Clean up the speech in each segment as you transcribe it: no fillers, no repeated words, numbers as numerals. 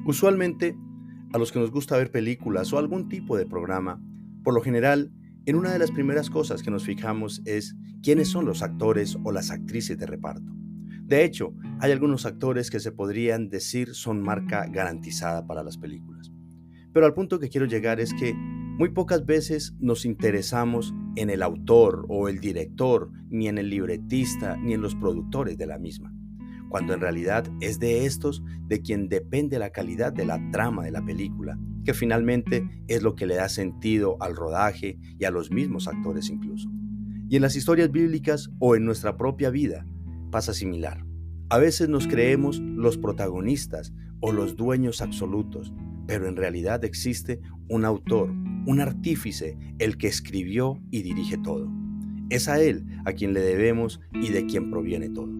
Usualmente, a los que nos gusta ver películas o algún tipo de programa, por lo general, en una de las primeras cosas que nos fijamos es quiénes son los actores o las actrices de reparto. De hecho, hay algunos actores que se podrían decir son marca garantizada para las películas. Pero al punto que quiero llegar es que muy pocas veces nos interesamos en el autor o el director, ni en el libretista, ni en los productores de la misma, cuando en realidad es de estos de quien depende la calidad de la trama de la película, que finalmente es lo que le da sentido al rodaje y a los mismos actores incluso. Y en las historias bíblicas o en nuestra propia vida pasa similar. A veces nos creemos los protagonistas o los dueños absolutos, pero en realidad existe un autor, un artífice, el que escribió y dirige todo. Es a él a quien le debemos y de quien proviene todo.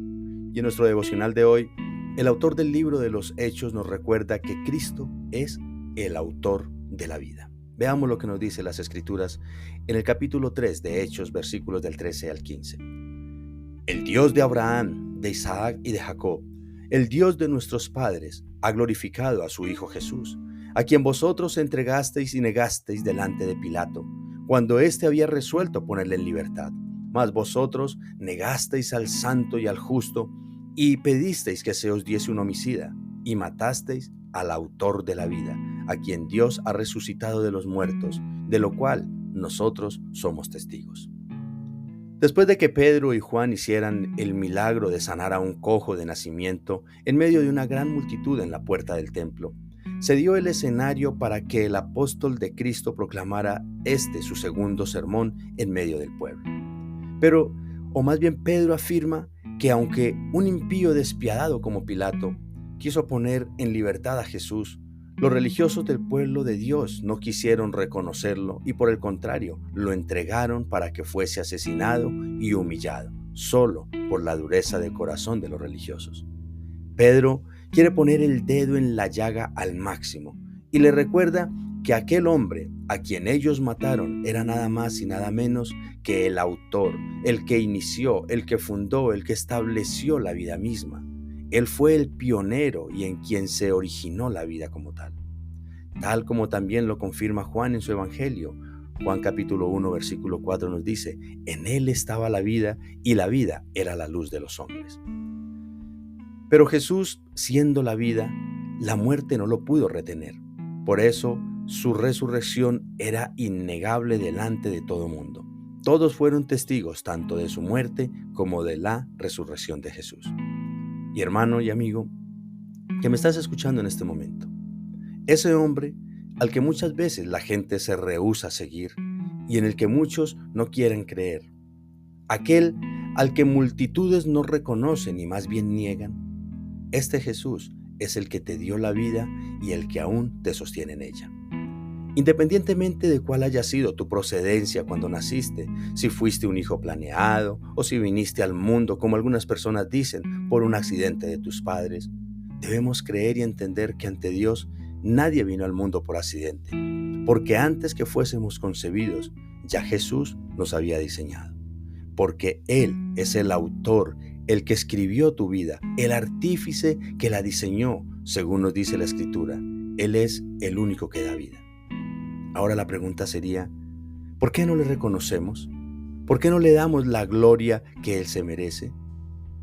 Y en nuestro devocional de hoy, el autor del libro de los Hechos nos recuerda que Cristo es el autor de la vida. Veamos lo que nos dice las Escrituras en el capítulo 3 de Hechos, versículos del 13 al 15. El Dios de Abraham, de Isaac y de Jacob, el Dios de nuestros padres, ha glorificado a su Hijo Jesús, a quien vosotros entregasteis y negasteis delante de Pilato, cuando éste había resuelto ponerle en libertad. Mas vosotros negasteis al santo y al justo, y pedisteis que se os diese un homicida, y matasteis al autor de la vida, a quien Dios ha resucitado de los muertos, de lo cual nosotros somos testigos. Después de que Pedro y Juan hicieran el milagro de sanar a un cojo de nacimiento en medio de una gran multitud en la puerta del templo, se dio el escenario para que el apóstol de Cristo proclamara su segundo sermón en medio del pueblo. Pero, o más bien Pedro afirma que aunque un impío despiadado como Pilato quiso poner en libertad a Jesús, los religiosos del pueblo de Dios no quisieron reconocerlo y por el contrario, lo entregaron para que fuese asesinado y humillado, solo por la dureza de corazón de los religiosos. Pedro quiere poner el dedo en la llaga al máximo y le recuerda que aquel hombre a quien ellos mataron era nada más y nada menos que el autor, el que inició, el que fundó, el que estableció la vida misma. Él fue el pionero y en quien se originó la vida como tal. Tal como también lo confirma Juan en su Evangelio. Juan capítulo 1 versículo 4 nos dice: en él estaba la vida y la vida era la luz de los hombres. Pero Jesús, siendo la vida, la muerte no lo pudo retener. Por eso, su resurrección era innegable delante de todo mundo. Todos fueron testigos tanto de su muerte como de la resurrección de Jesús. Y hermano y amigo, que me estás escuchando en este momento, ese hombre al que muchas veces la gente se rehúsa a seguir y en el que muchos no quieren creer, aquel al que multitudes no reconocen y más bien niegan, este Jesús es el que te dio la vida y el que aún te sostiene en ella. Independientemente de cuál haya sido tu procedencia cuando naciste, si fuiste un hijo planeado o si viniste al mundo, como algunas personas dicen, por un accidente de tus padres, debemos creer y entender que ante Dios nadie vino al mundo por accidente, porque antes que fuésemos concebidos, ya Jesús nos había diseñado, porque Él es el autor, el que escribió tu vida, el artífice que la diseñó, según nos dice la Escritura. Él es el único que da vida. Ahora la pregunta sería, ¿por qué no le reconocemos? ¿Por qué no le damos la gloria que Él se merece?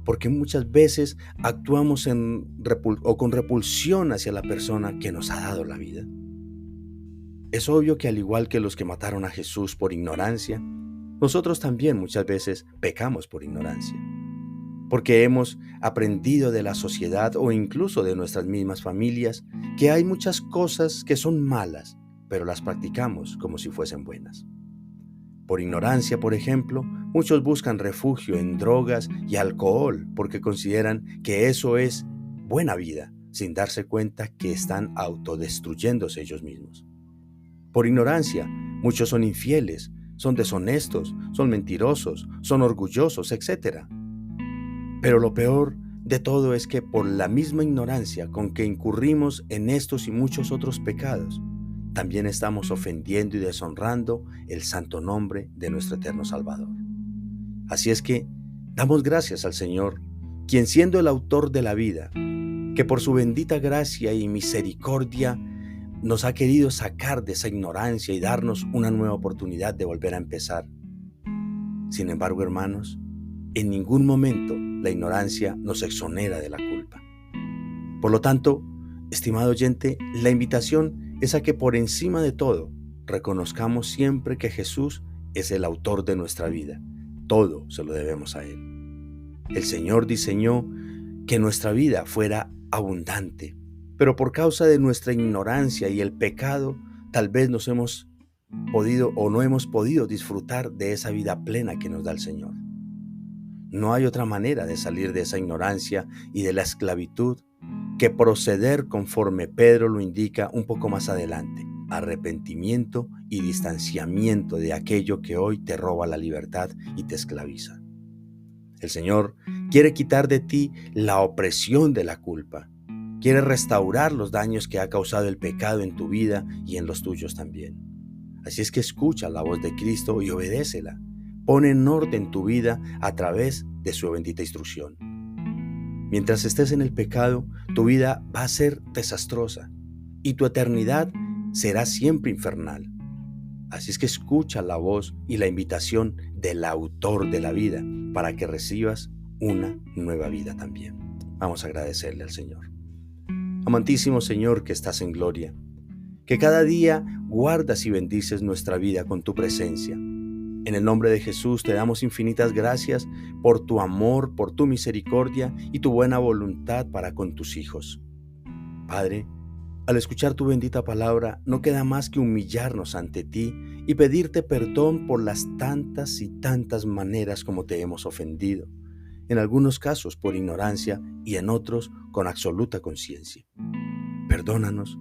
Porque muchas veces actuamos con repulsión hacia la persona que nos ha dado la vida. Es obvio que al igual que los que mataron a Jesús por ignorancia, nosotros también muchas veces pecamos por ignorancia. Porque hemos aprendido de la sociedad o incluso de nuestras mismas familias que hay muchas cosas que son malas, pero las practicamos como si fuesen buenas. Por ignorancia, por ejemplo, muchos buscan refugio en drogas y alcohol porque consideran que eso es buena vida, sin darse cuenta que están autodestruyéndose ellos mismos. Por ignorancia, muchos son infieles, son deshonestos, son mentirosos, son orgullosos, etc. Pero lo peor de todo es que por la misma ignorancia con que incurrimos en estos y muchos otros pecados, también estamos ofendiendo y deshonrando el santo nombre de nuestro eterno Salvador. Así es que damos gracias al Señor, quien siendo el autor de la vida, que por su bendita gracia y misericordia nos ha querido sacar de esa ignorancia y darnos una nueva oportunidad de volver a empezar. Sin embargo, hermanos, en ningún momento la ignorancia nos exonera de la culpa. Por lo tanto, estimado oyente, la invitación es a que por encima de todo reconozcamos siempre que Jesús es el autor de nuestra vida. Todo se lo debemos a Él. El Señor diseñó que nuestra vida fuera abundante, pero por causa de nuestra ignorancia y el pecado, tal vez no hemos podido disfrutar de esa vida plena que nos da el Señor. No hay otra manera de salir de esa ignorancia y de la esclavitud que proceder conforme Pedro lo indica un poco más adelante: arrepentimiento y distanciamiento de aquello que hoy te roba la libertad y te esclaviza. El Señor quiere quitar de ti la opresión de la culpa. Quiere restaurar los daños que ha causado el pecado en tu vida y en los tuyos también. Así es que escucha la voz de Cristo y obedécela. Pon en orden tu vida a través de su bendita instrucción. Mientras estés en el pecado, tu vida va a ser desastrosa y tu eternidad será siempre infernal. Así es que escucha la voz y la invitación del autor de la vida para que recibas una nueva vida también. Vamos a agradecerle al Señor. Amantísimo Señor que estás en gloria, que cada día guardas y bendices nuestra vida con tu presencia. En el nombre de Jesús te damos infinitas gracias por tu amor, por tu misericordia y tu buena voluntad para con tus hijos. Padre, al escuchar tu bendita palabra, no queda más que humillarnos ante ti y pedirte perdón por las tantas y tantas maneras como te hemos ofendido, en algunos casos por ignorancia y en otros con absoluta conciencia. Perdónanos,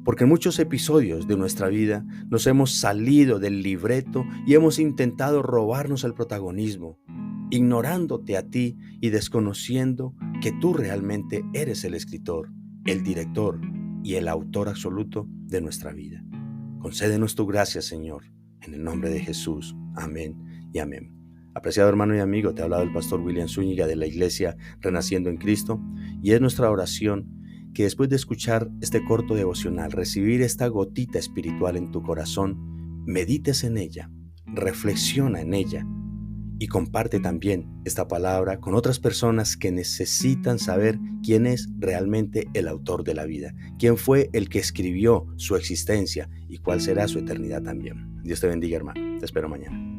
porque en muchos episodios de nuestra vida nos hemos salido del libreto y hemos intentado robarnos el protagonismo, ignorándote a ti y desconociendo que tú realmente eres el escritor, el director y el autor absoluto de nuestra vida. Concédenos tu gracia, Señor, en el nombre de Jesús. Amén y amén. Apreciado hermano y amigo, te ha hablado el pastor William Zúñiga de la Iglesia Renaciendo en Cristo, y es nuestra oración que después de escuchar este corto devocional, recibir esta gotita espiritual en tu corazón, medites en ella, reflexiona en ella y comparte también esta palabra con otras personas que necesitan saber quién es realmente el autor de la vida, quién fue el que escribió su existencia y cuál será su eternidad también. Dios te bendiga, hermano. Te espero mañana.